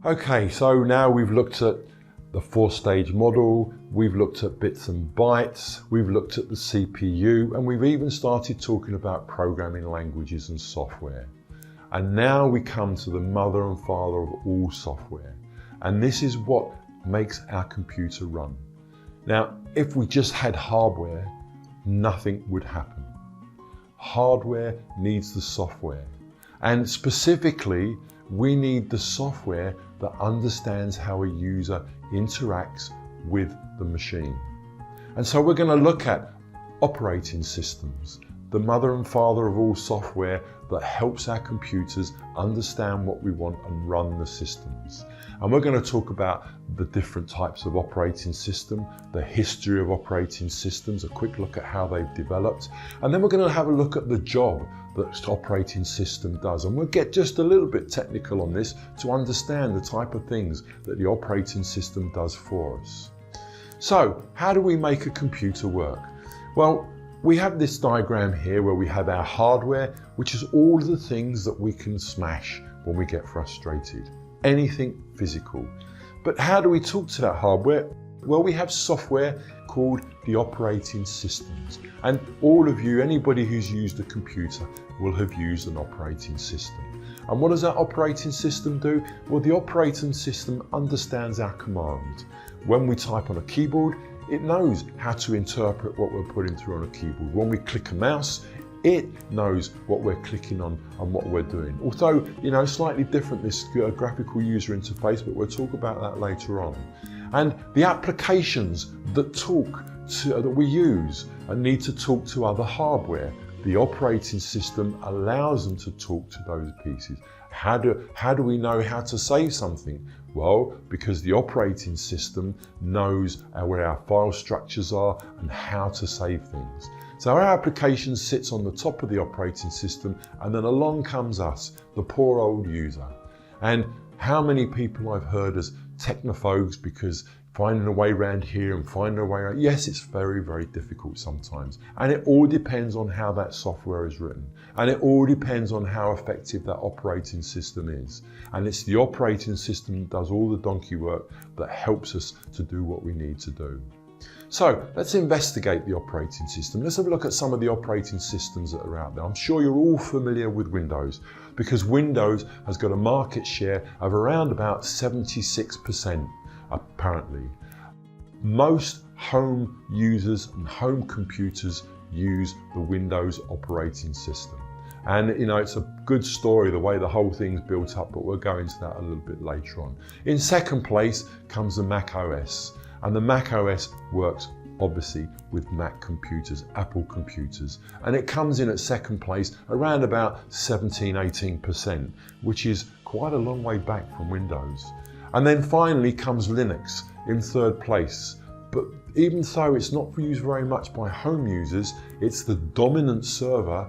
Okay, so now we've looked at the 4-stage model, we've looked at bits and bytes, we've looked at the CPU, and we've even started talking about programming languages and software. And now we come to the mother and father of all software. And this is what makes our computer run. Now, if we just had hardware, nothing would happen. Hardware needs the software. And specifically, we need the software that understands how a user interacts with the machine. And so we're going to look at operating systems, the mother and father of all software that helps our computers understand what we want and run the systems. And we're going to talk about the different types of operating system, the history of operating systems, a quick look at how they've developed. And then we're going to have a look at the job that the operating system does. And we'll get just a little bit technical on this to understand the type of things that the operating system does for us. So, how do we make a computer work? Well, we have this diagram here where we have our hardware, which is all the things that we can smash when we get frustrated. Anything physical. But how do we talk to that hardware? Well, we have software called the operating systems. And all of you, anybody who's used a computer, will have used an operating system. And what does that operating system do? Well, the operating system understands our command. When we type on a keyboard, it knows how to interpret what we're putting through on a keyboard. When we click a mouse, it knows what we're clicking on and what we're doing. Although, slightly different, this graphical user interface, but we'll talk about that later on. And the applications that we use and need to talk to other hardware, the operating system allows them to talk to those pieces. How do we know how to save something? Well, because the operating system knows where our file structures are and how to save things. So our application sits on the top of the operating system, and then along comes us, the poor old user. And how many people I've heard as technophobes because finding a way around here and finding a way around, yes, it's very, very difficult sometimes. And it all depends on how that software is written. And it all depends on how effective that operating system is. And it's the operating system that does all the donkey work that helps us to do what we need to do. So let's investigate the operating system. Let's have a look at some of the operating systems that are out there. I'm sure you're all familiar with Windows, because Windows has got a market share of around about 76%, apparently. Most home users and home computers use the Windows operating system. And it's a good story the way the whole thing's built up, but we'll go into that a little bit later on. In second place comes the Mac OS. And the Mac OS works obviously with Mac computers, Apple computers. And it comes in at second place around about 17–18%, which is quite a long way back from Windows. And then finally comes Linux in third place. But even though it's not used very much by home users, it's the dominant server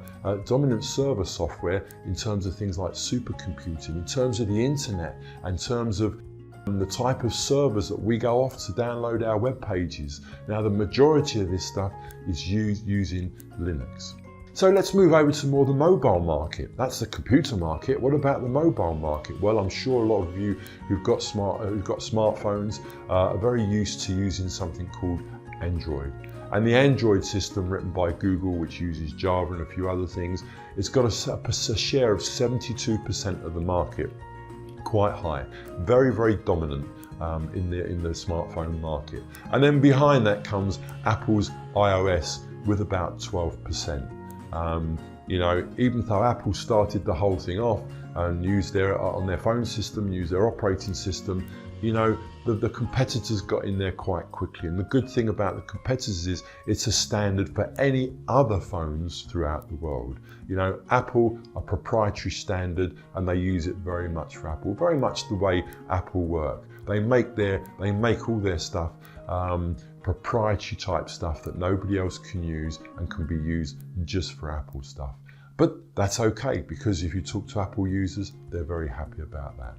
software in terms of things like supercomputing, in terms of the internet, in terms of the type of servers that we go off to download our web pages. Now, the majority of this stuff is used using Linux. So let's move over to more the mobile market. That's the computer market. What about the mobile market? Well, I'm sure a lot of you who've got smartphones are very used to using something called Android. And the Android system, written by Google, which uses Java and a few other things, it's got a share of 72% of the market. Quite high, very, very dominant in the smartphone market. And then behind that comes Apple's iOS with about 12%. Even though Apple started the whole thing off and used on their phone system, used their operating system, the competitors got in there quite quickly. And the good thing about the competitors is it's a standard for any other phones throughout the world. Apple, a proprietary standard, and they use it very much for Apple, very much the way Apple work. They make all their stuff proprietary type stuff that nobody else can use and can be used just for Apple stuff. But that's okay, because if you talk to Apple users, they're very happy about that.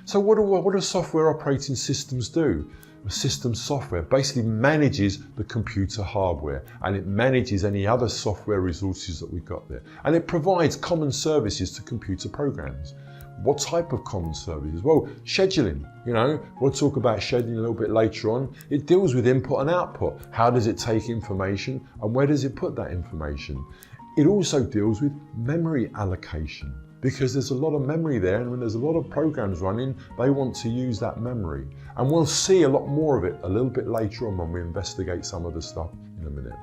So what do software operating systems do? A system software basically manages the computer hardware, and it manages any other software resources that we've got there. And it provides common services to computer programs. What type of common services? Well, scheduling, we'll talk about scheduling a little bit later on. It deals with input and output. How does it take information and where does it put that information? It also deals with memory allocation, because there's a lot of memory there, and when there's a lot of programs running, they want to use that memory. And we'll see a lot more of it a little bit later on when we investigate some of the stuff in a minute.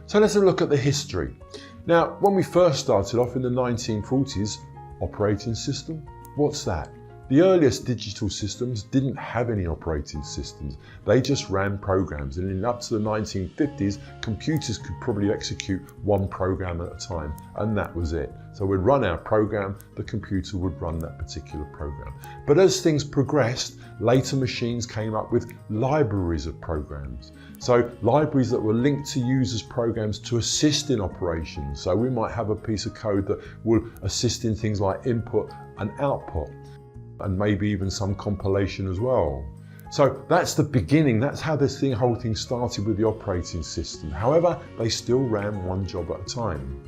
So let's have a look at the history. Now, when we first started off in the 1940s, operating system, what's that? The earliest digital systems didn't have any operating systems. They just ran programs, and up to the 1950s, computers could probably execute one program at a time, and that was it. So we'd run our program, the computer would run that particular program. But as things progressed, later machines came up with libraries of programs. So libraries that were linked to users' programs to assist in operations. So we might have a piece of code that will assist in things like input and output, and maybe even some compilation as well. So that's the beginning. That's how this whole thing started with the operating system. However, they still ran one job at a time.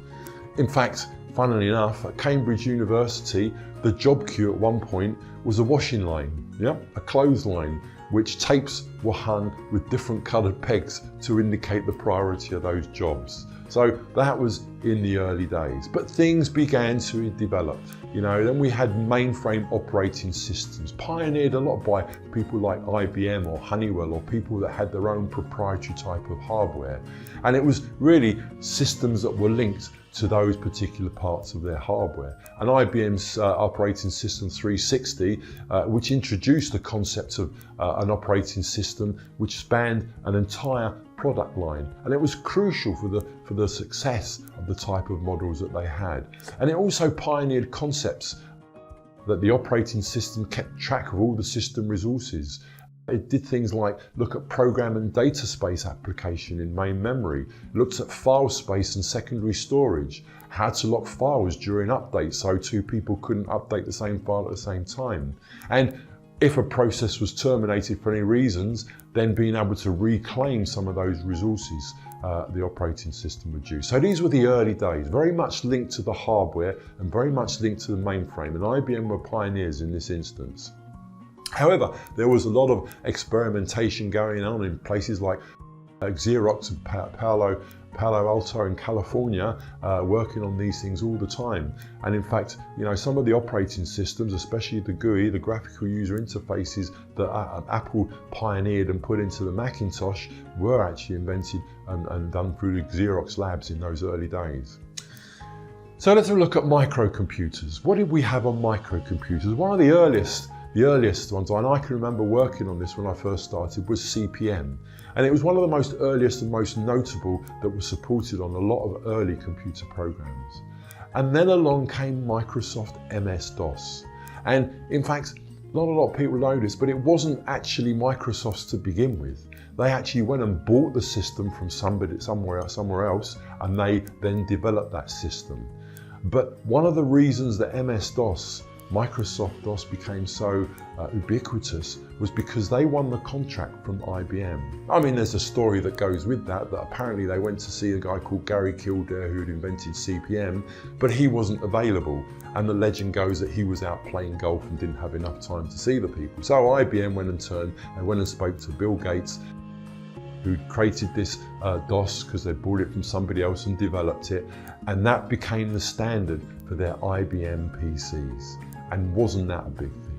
In fact, funnily enough, at Cambridge University, the job queue at one point was a washing line, a clothesline, which tapes were hung with different coloured pegs to indicate the priority of those jobs. So that was in the early days, but things began to develop. Then we had mainframe operating systems, pioneered a lot by people like IBM or Honeywell, or people that had their own proprietary type of hardware. And it was really systems that were linked to those particular parts of their hardware. And IBM's operating system 360, which introduced the concept of an operating system which spanned an entire product line, and it was crucial for the success of the type of models that they had. And it also pioneered concepts that the operating system kept track of all the system resources. It did things like look at program and data space application in main memory, looked at file space and secondary storage, how to lock files during updates so two people couldn't update the same file at the same time. And if a process was terminated for any reasons, then being able to reclaim some of those resources the operating system would use. So these were the early days, very much linked to the hardware and very much linked to the mainframe, and IBM were pioneers in this instance. However, there was a lot of experimentation going on in places like Xerox and Palo Alto in California, working on these things all the time. And in fact, some of the operating systems, especially the GUI, the graphical user interfaces that Apple pioneered and put into the Macintosh, were actually invented and done through the Xerox labs in those early days. So let's have a look at microcomputers. What did we have on microcomputers? One of the earliest ones, and I can remember working on this when I first started, was CP/M. And it was one of the most earliest and most notable that was supported on a lot of early computer programs. And then along came Microsoft MS-DOS. And in fact, not a lot of people know this, but it wasn't actually Microsoft's to begin with. They actually went and bought the system from somewhere else, and they then developed that system. But one of the reasons that MS-DOS, Microsoft DOS, became so ubiquitous was because they won the contract from IBM. I mean, there's a story that goes with that apparently they went to see a guy called Gary Kildare who had invented CP/M, but he wasn't available. And the legend goes that he was out playing golf and didn't have enough time to see the people. So IBM went and spoke to Bill Gates, who'd created this DOS because they bought it from somebody else and developed it. And that became the standard for their IBM PCs. And wasn't that a big thing?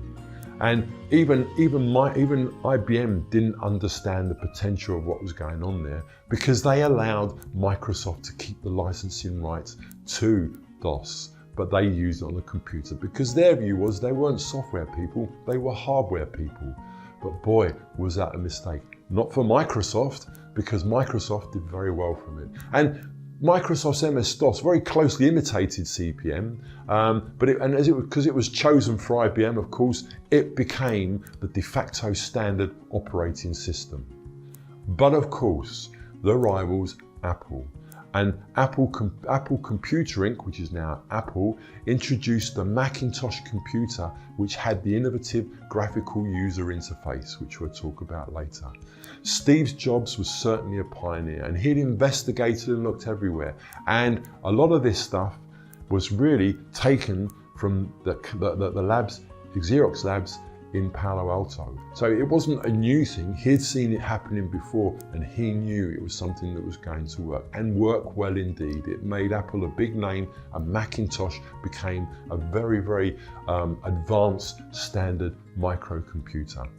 And even IBM didn't understand the potential of what was going on there, because they allowed Microsoft to keep the licensing rights to DOS, but they used it on the computer because their view was they weren't software people, they were hardware people. But boy, was that a mistake. Not for Microsoft, because Microsoft did very well from it. And Microsoft's MS-DOS very closely imitated CP/M, because it was chosen for IBM, of course, it became the de facto standard operating system. But of course, the rivals, Apple. And Apple Computer Inc., which is now Apple, introduced the Macintosh computer, which had the innovative graphical user interface, which we'll talk about later. Steve Jobs was certainly a pioneer, and he'd investigated and looked everywhere. And a lot of this stuff was really taken from the labs, the Xerox labs in Palo Alto. So it wasn't a new thing. He'd seen it happening before, and he knew it was something that was going to work, and work well indeed. It made Apple a big name, and Macintosh became a very, very advanced standard microcomputer.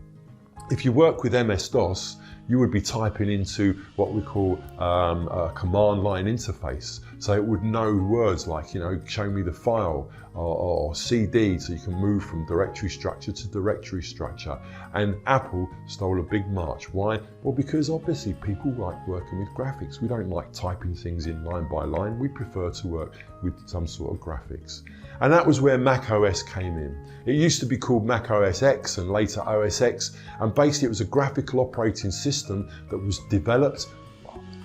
If you work with MS-DOS, you would be typing into what we call a command line interface. So it would know words like, show me the file, or CD, so you can move from directory structure to directory structure. And Apple stole a big march. Why? Well, because obviously people like working with graphics. We don't like typing things in line by line. We prefer to work with some sort of graphics. And that was where Mac OS came in. It used to be called Mac OS X and later OS X, and basically it was a graphical operating system that was developed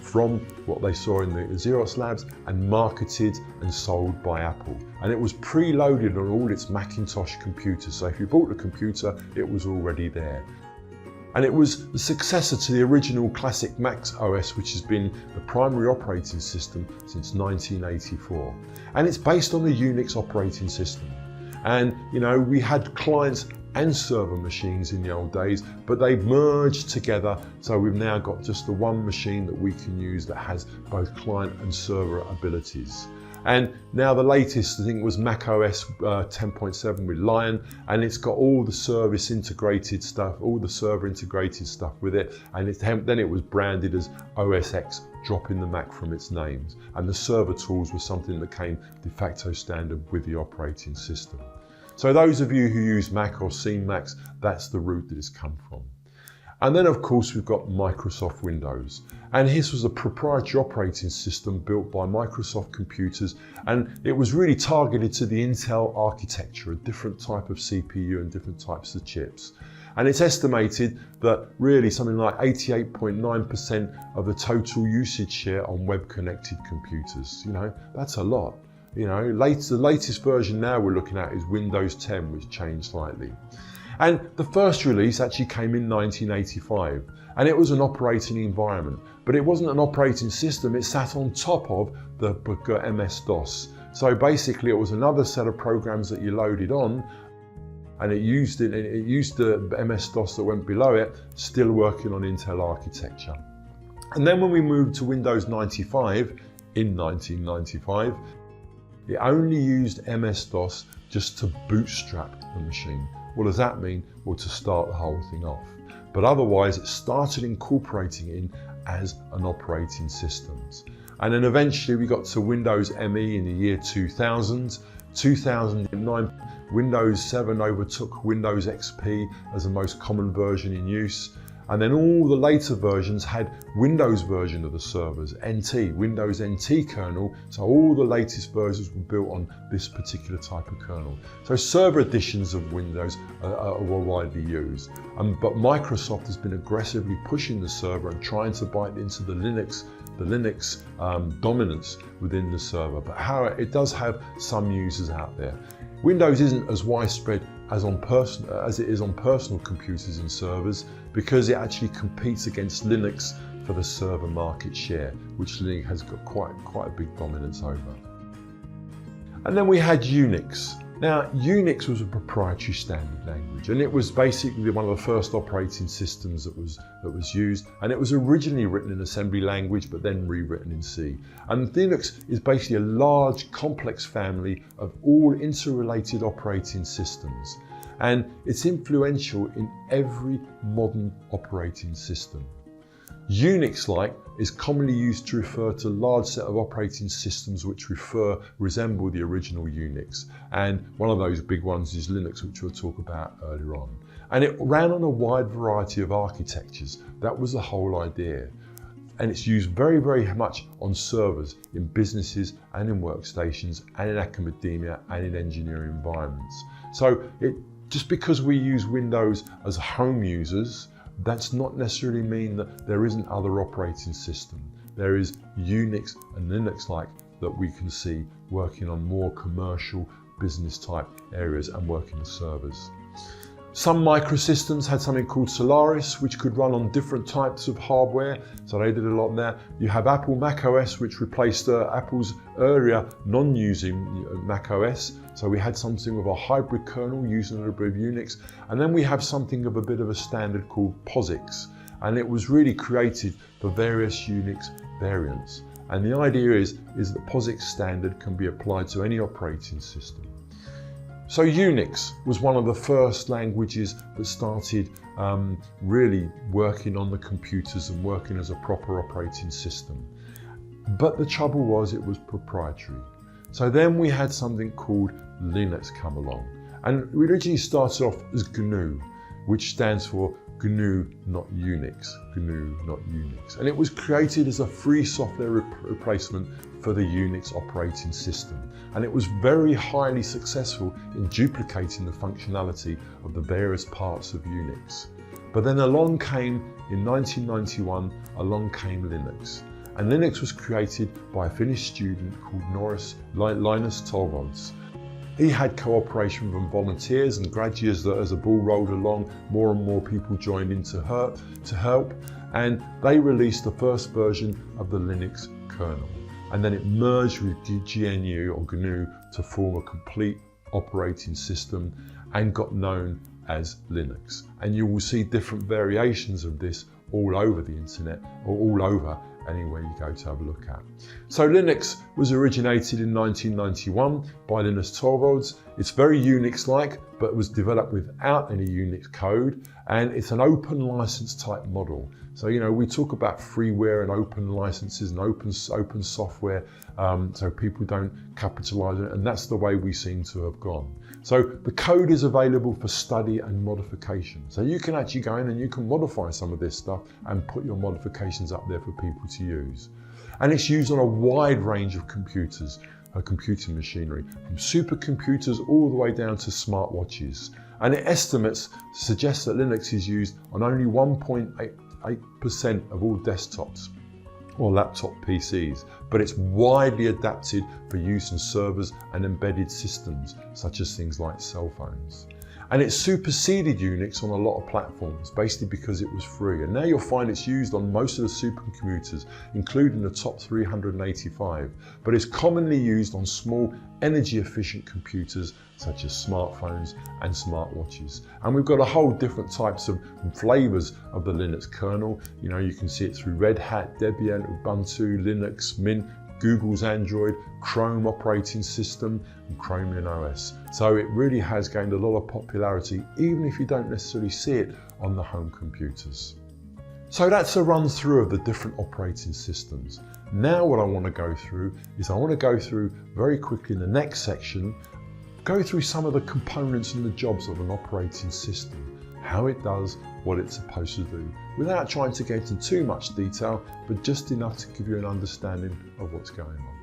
from what they saw in the Xerox labs and marketed and sold by Apple. And it was preloaded on all its Macintosh computers. So if you bought the computer, it was already there. And it was the successor to the original classic Mac OS, which has been the primary operating system since 1984. And it's based on the Unix operating system. And we had clients and server machines in the old days, but they've merged together, so we've now got just the one machine that we can use that has both client and server abilities. And now the latest, I think, was Mac OS 10.7 with Lion, and it's got all the service integrated stuff, all the server integrated stuff with it, and then it was branded as OS X, dropping the Mac from its names. And the server tools were something that came de facto standard with the operating system. So those of you who use Mac or seen Macs, that's the route that it's come from. And then of course we've got Microsoft Windows. And this was a proprietary operating system built by Microsoft Computers, and it was really targeted to the Intel architecture, a different type of CPU and different types of chips. And it's estimated that really something like 88.9% of the total usage share on web-connected computers. That's a lot. The latest version now we're looking at is Windows 10, which changed slightly. And the first release actually came in 1985, and it was an operating environment, but it wasn't an operating system. It sat on top of the MS-DOS. So basically it was another set of programs that you loaded on, and it used the MS-DOS that went below it, still working on Intel architecture. And then when we moved to Windows 95 in 1995, it only used MS-DOS just to bootstrap the machine. What does that mean? Well, to start the whole thing off. But otherwise, it started incorporating it in as an operating system. And then eventually we got to Windows ME in the year 2000. 2009, Windows 7 overtook Windows XP as the most common version in use. And then all the later versions had Windows version of the servers, NT, Windows NT kernel. So all the latest versions were built on this particular type of kernel. So server editions of Windows were widely used. But Microsoft has been aggressively pushing the server and trying to bite into the Linux dominance within the server. But however, it does have some users out there. Windows isn't as widespread as it is on personal computers and servers, because it actually competes against Linux for the server market share, which Linux has got quite a big dominance over. And then we had Unix. Now, Unix was a proprietary standard language, and it was basically one of the first operating systems that was used, and it was originally written in assembly language but then rewritten in C. And Linux is basically a large, complex family of all interrelated operating systems, and it's influential in every modern operating system. Unix-like is commonly used to refer to a large set of operating systems which resemble the original Unix. And one of those big ones is Linux, which we'll talk about earlier on. And it ran on a wide variety of architectures. That was the whole idea. And it's used very, very much on servers, in businesses and in workstations and in academia and in engineering environments. So just because we use Windows as home users, that's not necessarily mean that there isn't other operating system. there is Unix and Linux-like that we can see working on more commercial business type areas and working with servers. Some microsystems had something called Solaris, which could run on different types of hardware, so they did a lot there. You have Apple macOS, which replaced Apple's earlier non-using macOS, so we had something of a hybrid kernel using a little bit of Unix, and then we have something of a bit of a standard called POSIX, and it was really created for various Unix variants. And the idea is that POSIX standard can be applied to any operating system. So Unix was one of the first languages that started really working on the computers and working as a proper operating system. But the trouble was it was proprietary. So then we had something called Linux come along. And we originally started off as GNU, which stands for GNU not Unix, GNU not Unix. And it was created as a free software replacement for the Unix operating system. And it was very highly successful in duplicating the functionality of the various parts of Unix. But then along came, in 1991, along came Linux. And Linux was created by a Finnish student called Linus Torvalds. He had cooperation from volunteers and graduates that as the ball rolled along, more and more people joined in to help, and they released the first version of the Linux kernel. And then it merged with GNU or GNU to form a complete operating system and got known as Linux. And you will see different variations of this all over the internet or all over anywhere you go to have a look at. So Linux was originated in 1991 by Linus Torvalds. It's very Unix-like, but was developed without any Unix code, and it's an open license type model. So, you know, we talk about freeware and open licenses and open software, so people don't capitalize it, and that's the way we seem to have gone. So the code is available for study and modification. So you can actually go in and you can modify some of this stuff and put your modifications up there for people to use. And it's used on a wide range of computers, computing machinery, from supercomputers all the way down to smartwatches. And it estimates suggests that Linux is used on only 1.8% of all desktops or laptop PCs, but it's widely adapted for use in servers and embedded systems, such as things like cell phones. And it superseded Unix on a lot of platforms, basically because it was free. And now you'll find it's used on most of the supercomputers, including the top 385. But it's commonly used on small, energy-efficient computers, such as smartphones and smartwatches. And we've got a whole different types of flavors of the Linux kernel. You know, you can see it through Red Hat, Debian, Ubuntu, Linux, Mint, Google's Android, Chrome operating system, and Chromium OS. So it really has gained a lot of popularity, even if you don't necessarily see it on the home computers. So that's a run through of the different operating systems. Now what I want to go through is I want to go through very quickly in the next section, go through some of the components and the jobs of an operating system, how it does what it's supposed to do, without trying to get into too much detail, but just enough to give you an understanding of what's going on.